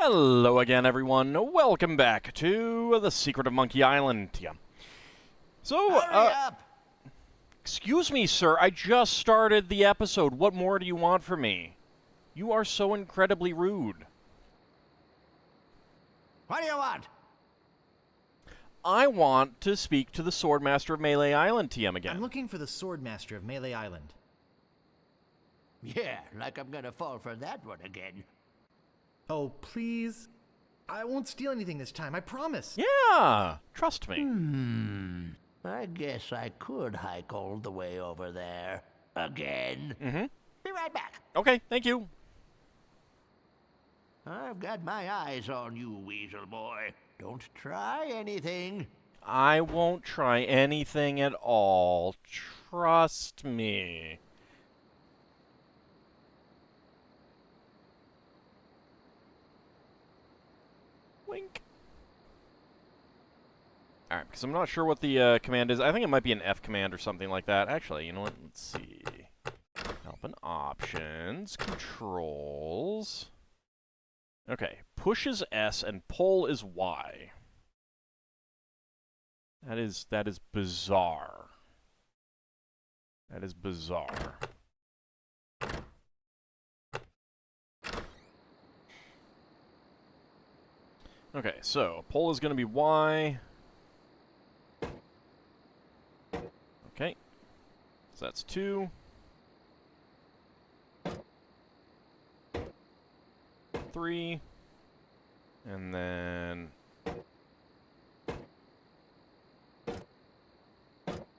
Hello again, everyone. Welcome back to The Secret of Monkey Island. Yeah. So, Hurry up! excuse me, sir. I just started the episode. What more do you want from me? You are so incredibly rude. What do you want? I want to speak to the Swordmaster of Melee Island, TM, again. I'm looking for the Swordmaster of Melee Island. Yeah, like I'm gonna fall for that one again. Oh, please. I won't steal anything this time, I promise. Yeah, trust me. I guess I could hike all the way over there. Again. Mm-hmm. Be right back. Okay, thank you. I've got my eyes on you, Weasel Boy. Don't try anything. I won't try anything at all. Trust me. Wink. Alright, because I'm not sure what the command is. I think it might be an F command or something like that. Actually, you know what? Let's see. Help and options. Controls. Okay. Push is S and pull is Y. That is bizarre. That is bizarre. Okay, so pull is going to be Y. Okay. So that's 2. 3. And then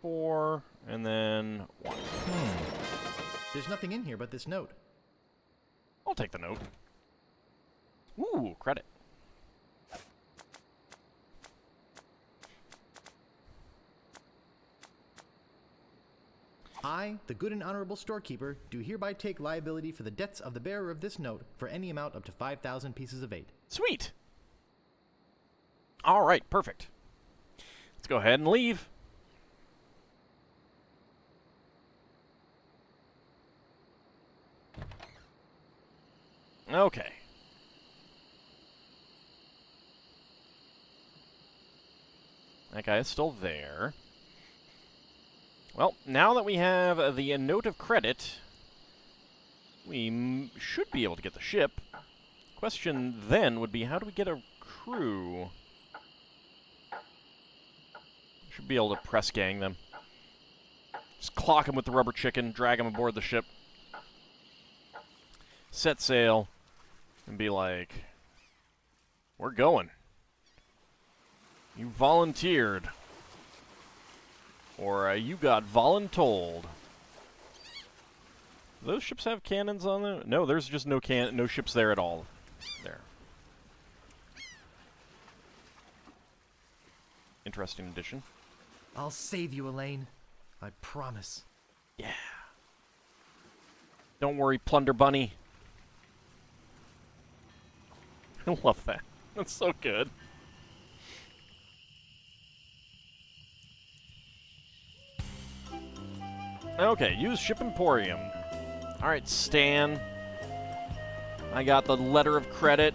4. And then 1. There's nothing in here but this note. I'll take the note. Ooh, credit. I, the good and honorable storekeeper, do hereby take liability for the debts of the bearer of this note for any amount up to 5,000 pieces of 8. Sweet. All right, perfect. Let's go ahead and leave. Okay. That guy is still there. Well, now that we have the note of credit, we should be able to get the ship. Question then would be, how do we get a crew? Should be able to press gang them. Just clock them with the rubber chicken, drag them aboard the ship. Set sail, and be like, we're going. You volunteered. Or you got voluntold. Do those ships have cannons on them? No, there's just no ships there at all. There. Interesting addition. I'll save you, Elaine. I promise. Yeah. Don't worry, Plunder Bunny. I love that. That's so good. Okay, use Ship Emporium. Alright, Stan. I got the letter of credit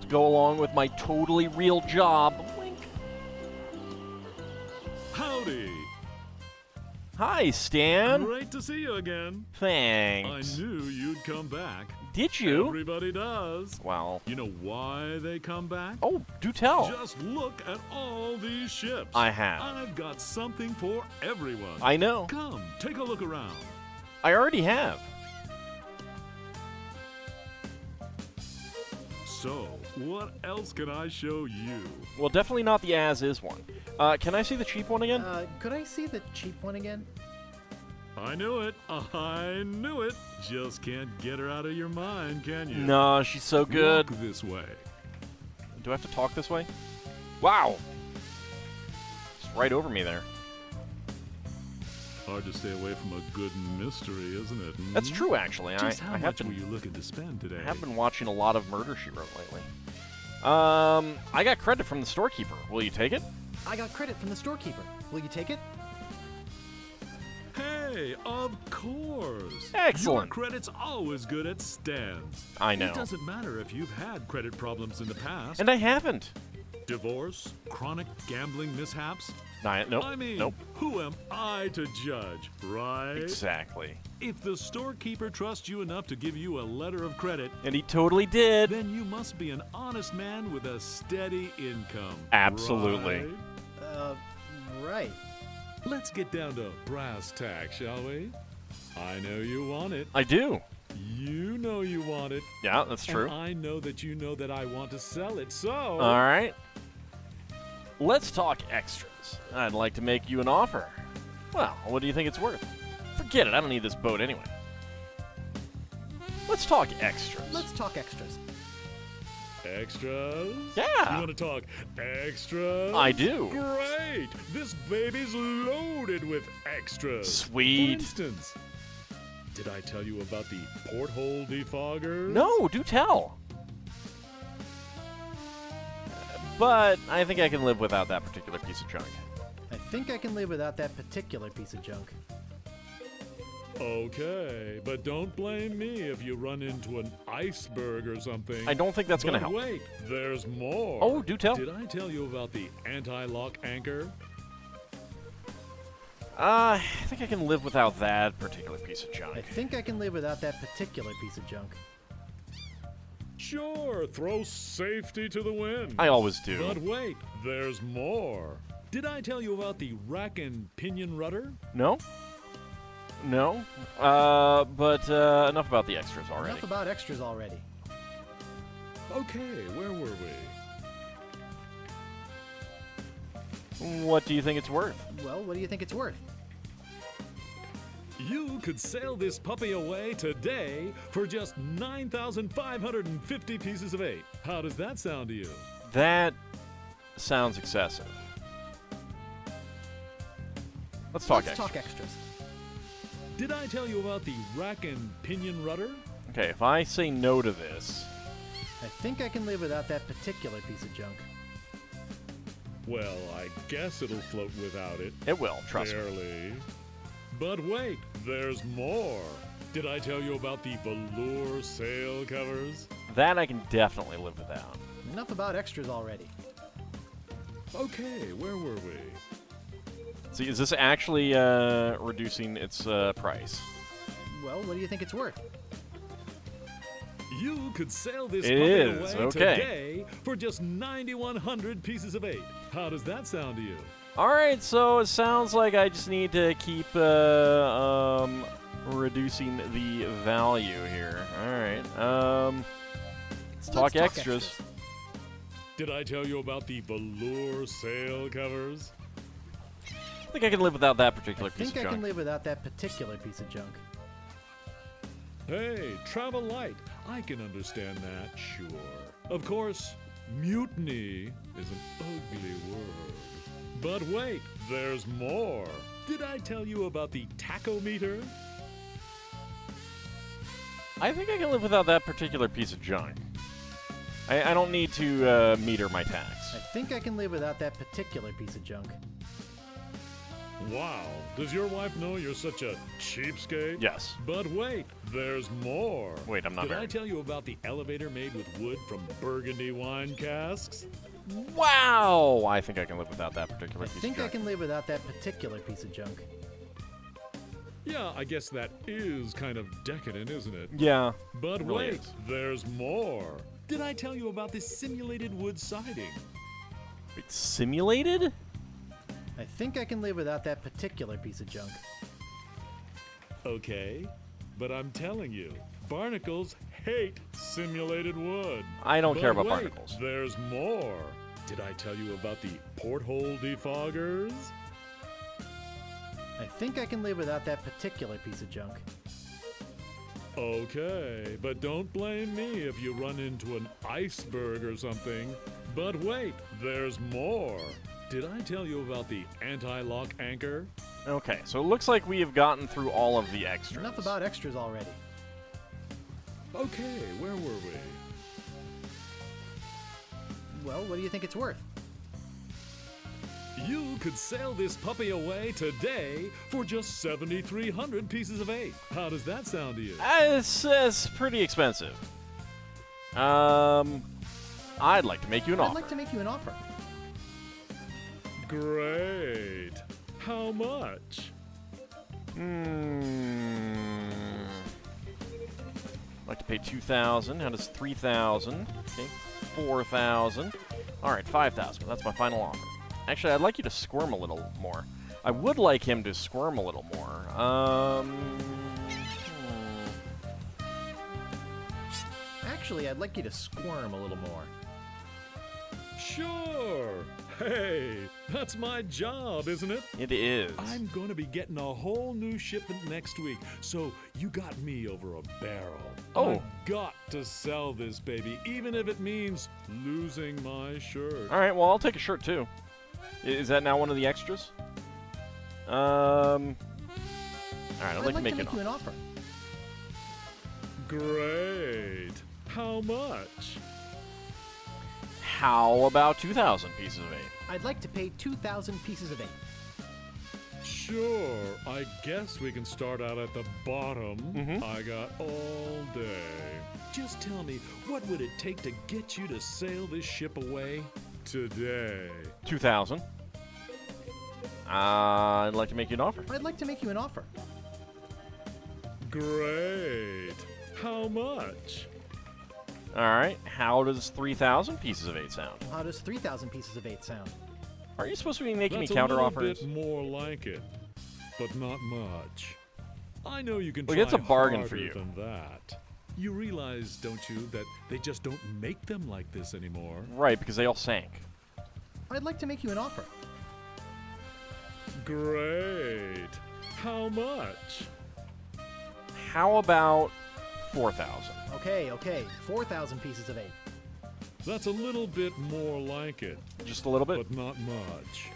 to go along with my totally real job. Wink. Howdy! Hi, Stan. Great to see you again. Thanks. I knew you'd come back. Did you? Everybody does. Well. You know why they come back? Oh, do tell. Just look at all these ships. I have. I've got something for everyone. I know. Come, take a look around. I already have. So, what else can I show you? Well, definitely not the as-is one. Can I see the cheap one again? Could I see the cheap one again? I knew it. I knew it. Just can't get her out of your mind, can you? No, she's so good. Walk this way. Do I have to talk this way? Wow. It's right over me there. Hard to stay away from a good mystery, isn't it? That's true, actually. Just I how have much been, were you looking to spend today? I have been watching a lot of Murder, She Wrote lately. I got credit from the storekeeper. Will you take it? I got credit from the storekeeper. Will you take it? Hey, Hey, of course. Excellent. Your credit's always good at stands. I know. It doesn't matter if you've had credit problems in the past. And I haven't. Divorce, chronic gambling mishaps. Nope. I mean, Nope. who am I to judge, right? Exactly. If the storekeeper trusts you enough to give you a letter of credit, And he totally did. then you must be an honest man with a steady income. Absolutely. Right? Right. Let's get down to brass tacks, shall we? I know you want it. I do. You know you want it. Yeah, that's true. And I know that you know that I want to sell it, so... All right. Let's talk extras. I'd like to make you an offer. Well, what do you think it's worth? Forget it. I don't need this boat anyway. Let's talk extras. Let's talk extras. Extras? Yeah. You want to talk extras? I do. Great! This baby's loaded with extras. Sweet. For instance, did I tell you about the porthole defogger? No, do tell. But I think I can live without that particular piece of junk. I think I can live without that particular piece of junk. Okay, but don't blame me if you run into an iceberg or something. I don't think that's going to help. Wait, there's more. Oh, do tell. Did I tell you about the anti-lock anchor? I think I can live without that particular piece of junk. I think I can live without that particular piece of junk. Sure, throw safety to the wind. I always do. But wait, there's more. Did I tell you about the rack and pinion rudder? No? No? But enough about the extras already. Enough about extras already. Okay, where were we? What do you think it's worth? Well, what do you think it's worth? You could sail this puppy away today for just 9,550 pieces of 8. How does that sound to you? That sounds excessive. Let's talk Let's extras. talk extras. Did I tell you about the rack and pinion rudder? Okay, if I say no to this, I think I can live without that particular piece of junk. Well, I guess it'll float without it. it will, trust me. Barely. But wait, there's more. Did I tell you about the velour sail covers? That I can definitely live without. Enough about extras already. Okay, where were we? See, is this actually reducing its price? Well, what do you think it's worth? You could sail this It puppy is, away okay. today for just 9,100 pieces of 8. How does that sound to you? Alright, so it sounds like I just need to keep reducing the value here. Alright, let's talk extras. Did I tell you about the velour sail covers? I think I can live without that particular I piece think of I junk. can live without that particular piece of junk. Hey, travel light. I can understand that, sure. Of course, mutiny is an ugly word. But wait, there's more. Did I tell you about the tachometer? I think I can live without that particular piece of junk. I don't need to meter my tax. I think I can live without that particular piece of junk. Wow, does your wife know you're such a cheapskate? Yes. But wait, there's more. Wait, I'm not Did I married. tell you about the elevator made with wood from Burgundy wine casks? Wow! I think I can live without that particular I piece think of I junk. can live without that particular piece of junk. Yeah, I guess that is kind of decadent, isn't it? Yeah. But It really wait, is. there's more. Did I tell you about this simulated wood siding? Wait, simulated? I think I can live without that particular piece of junk. Okay, but I'm telling you, barnacles hate simulated wood. I don't care But about wait, barnacles. There's more. Did I tell you about the porthole defoggers? I think I can live without that particular piece of junk. Okay, but don't blame me if you run into an iceberg or something. But wait, there's more. Did I tell you about the anti-lock anchor? Okay, so it looks like we have gotten through all of the extras. Enough about extras already. Okay, where were we? Well, what do you think it's worth? You could sail this puppy away today for just 7,300 pieces of 8. How does that sound to you? It's pretty expensive. I'd like to make you an I'd offer. like to make you an offer. Great. How much? I'd like to pay 2,000. How does 3,000? Okay, 4,000. All right, 5,000. That's my final offer. Actually, I'd like you to squirm a little more. I would like him to squirm a little more. Actually, I'd like you to squirm a little more. Sure. Hey, that's my job, isn't it? It is. I'm going to be getting a whole new shipment next week, so you got me over a barrel. Oh. I've got to sell this baby, even if it means losing my shirt. All right, well, I'll take a shirt, too. Is that now one of the extras? All right, I'd like to make you an offer. Great. How much? How about 2,000 pieces of 8? I'd like to pay 2,000 pieces of 8. Sure, I guess we can start out at the bottom. I got all day. Just tell me, what would it take to get you to sail this ship away today? 2,000. I'd like to make you an offer. I'd like to make you an offer. Great. How much? All right, how does 3,000 pieces of 8 sound? How does 3,000 pieces of 8 sound? Are you supposed to be making That's me counter a offers? little bit more like it, but not much. I know you can Look, try it's a bargain for harder you. than that. You realize, don't you, that they just don't make them like this anymore? Right, because they all sank. I'd like to make you an offer. Great. How much? How about 4,000? Okay, 4,000 pieces of 8. That's a little bit more like it, Just a little bit? but not much.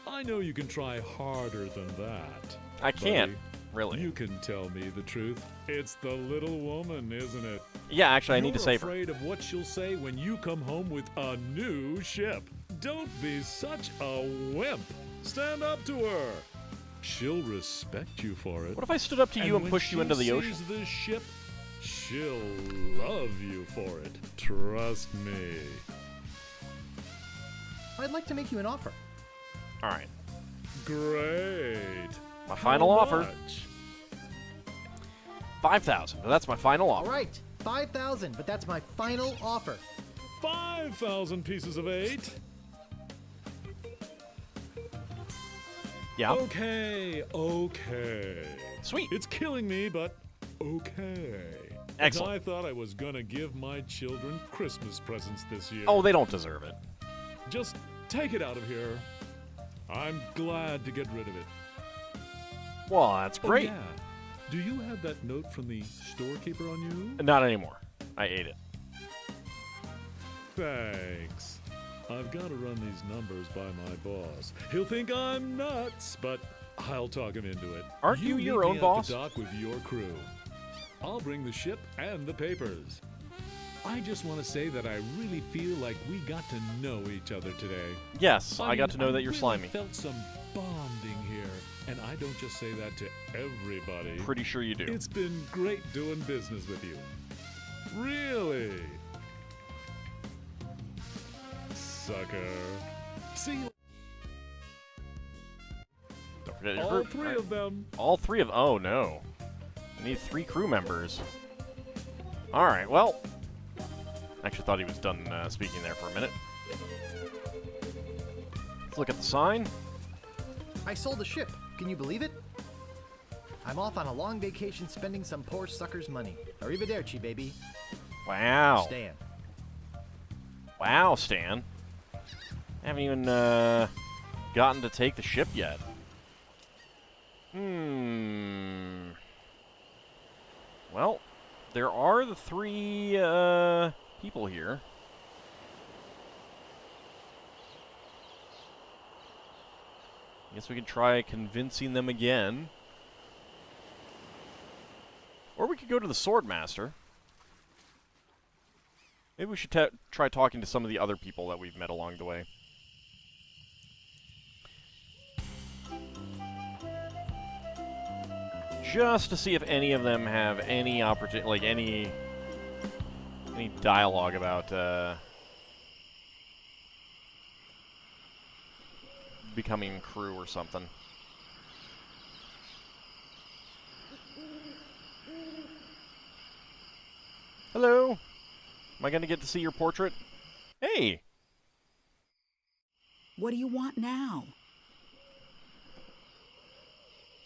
I know you can try harder than that. I can't, buddy. really. You can tell me the truth. It's the little woman, isn't it? Yeah, actually, I need to You're save her. afraid of what she'll say when you come home with a new ship. Don't be such a wimp. Stand up to her. She'll respect you for it. What if I stood up to you and when pushed you she into the ocean? sees this ship, she'll love you for it. Trust me. I'd like to make you an offer. All right, Great. my final offer, Much? 5,000. That's my final All offer. right, 5,000, but that's my final offer. 5,000 pieces of 8. Yeah, Okay. sweet. It's killing me, but okay. Excellent. I thought I was gonna give my children Christmas presents this year. Oh, they don't deserve it. Just take it out of here. I'm glad to get rid of it. Well, that's great. Oh, yeah. Do you have that note from the storekeeper on you? Not anymore. I ate it. Thanks. I've got to run these numbers by my boss. He'll think I'm nuts, but I'll talk him into it. Aren't you meet your me own at boss? the dock with your crew. I'll bring the ship and the papers. I just want to say that I really feel like we got to know each other today. Yes, I got to know that you're really slimy. Felt some bonding here, and I don't just say that to everybody. Pretty sure you do. It's been great doing business with you. Really. Sucker. See you. Don't forget your All group. three of them. All three of... Oh, no. I need 3 crew members. All right, well... I actually thought he was done speaking there for a minute. Let's look at the sign. I sold the ship. Can you believe it? I'm off on a long vacation spending some poor sucker's money. Arrivederci, baby. Wow. Stan. Wow, Stan. I haven't even gotten to take the ship yet. Well, there are the 3 people here. I guess we can try convincing them again. Or we could go to the Swordmaster. Maybe we should try talking to some of the other people that we've met along the way. just to see if any of them have any opportunity, like any dialogue about becoming crew or something. Hello. Am I going to get to see your portrait? Hey. What do you want now?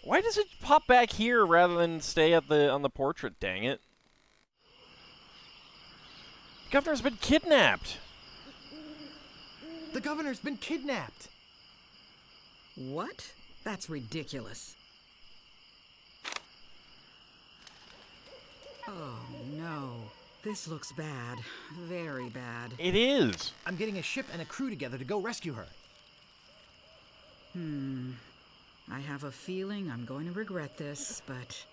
Why does it pop back here rather than stay at on the portrait? Dang it. The governor's been kidnapped. The governor's been kidnapped. What? That's ridiculous. Oh, no. This looks bad. Very bad. It is. I'm getting a ship and a crew together to go rescue her. I have a feeling I'm going to regret this, but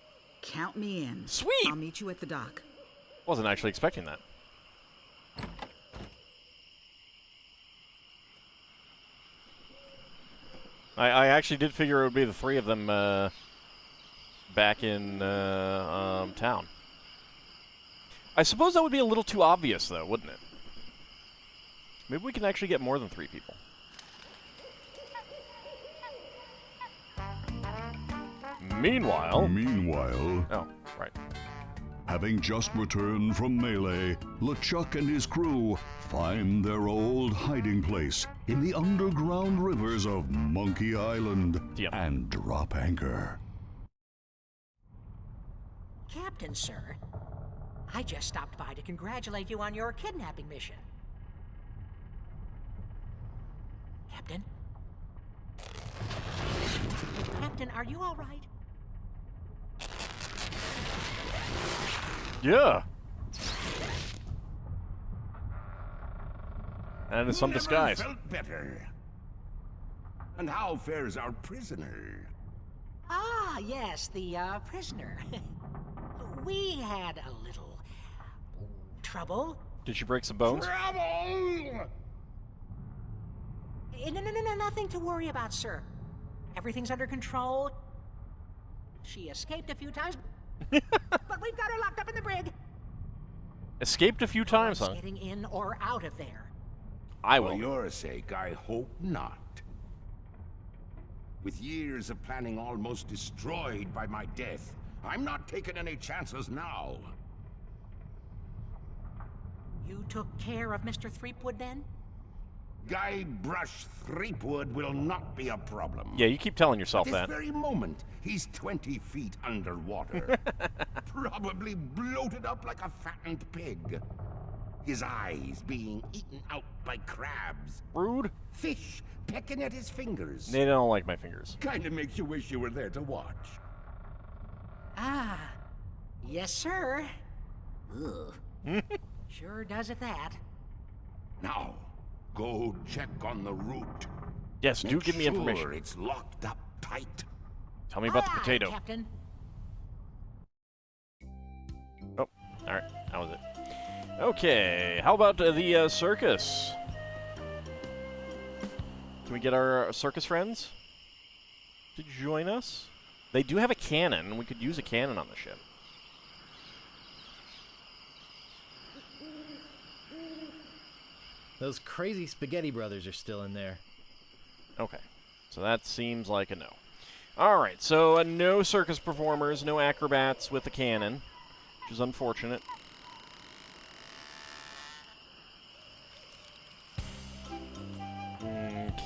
count me in. Sweet! I'll meet you at the dock. Wasn't actually expecting that. I actually did figure it would be the three of them back in town. I suppose that would be a little too obvious, though, wouldn't it? Maybe we can actually get more than 3 people. Meanwhile... Oh, right. Having just returned from Melee, LeChuck and his crew find their old hiding place in the underground rivers of Monkey Island and drop anchor. Captain, sir, I just stopped by to congratulate you on your kidnapping mission. Captain? Captain, are you all right? Yeah. And in some disguise. Never felt better. And how fares our prisoner? Ah, yes, the prisoner. We had a little trouble. Did she break some bones? Trouble! No, nothing to worry about, sir. Everything's under control. She escaped a few times, but we've got her locked up in the brig. Escaped a few times, huh? Getting in or out of there. I will. For your sake, I hope not. With years of planning almost destroyed by my death, I'm not taking any chances now. You took care of Mr. Threepwood then? Guybrush Threepwood will not be a problem. Yeah, you keep telling yourself At that. this very moment, he's 20 feet underwater. Probably bloated up like a fattened pig. His eyes being eaten out by crabs. Rude. Fish pecking at his fingers. They don't like my fingers. Kinda makes you wish you were there to watch. Ah, yes, sir. Ugh. Sure does at that. Now, go check on the route. Yes, do Make give me sure information. It's locked up tight. Tell me about the Aye, potato. Captain. Oh, alright. That was it. Okay, how about the circus? Can we get our circus friends to join us? They do have a cannon, and we could use a cannon on the ship. Those crazy spaghetti brothers are still in there. Okay, so that seems like a no. Alright, so no circus performers, no acrobats with a cannon, which is unfortunate.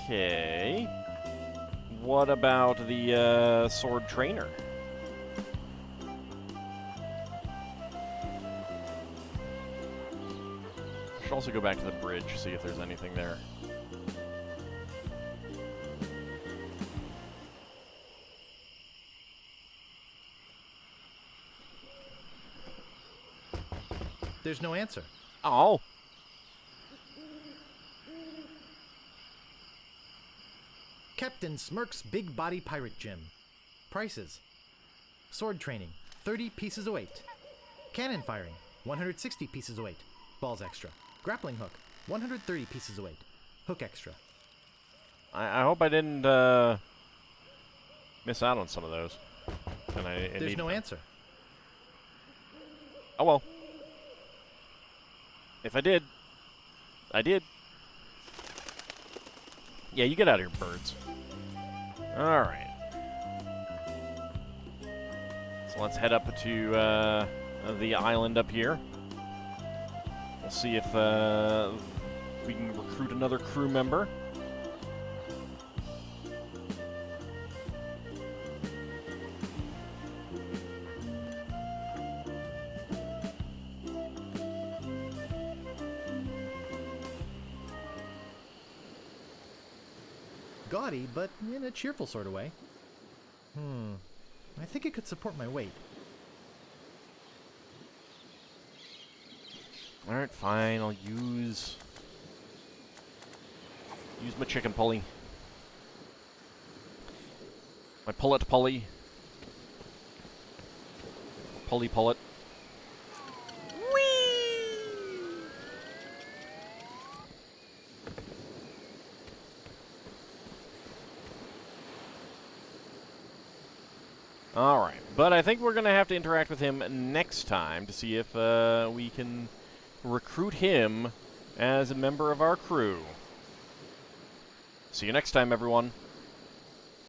Okay. What about the sword trainer? Should also go back to the bridge, see if there's anything there. There's no answer. Oh. Captain Smirk's Big Body Pirate Gym. Prices. Sword training, 30 pieces of weight. Cannon firing, 160 pieces of weight. Balls extra. Grappling hook, 130 pieces of weight. Hook extra. I hope I didn't miss out on some of those. And There's no answer. Oh well. If I did, I did. Yeah, you get out of here, birds. All right. So let's head up to the island up here. We'll see if we can recruit another crew member. Gaudy, but in a cheerful sort of way. I think it could support my weight. Alright, fine. I'll use my chicken pulley. My pullet pulley. Pulley pullet. Alright, but I think we're going to have to interact with him next time to see if we can recruit him as a member of our crew. See you next time, everyone.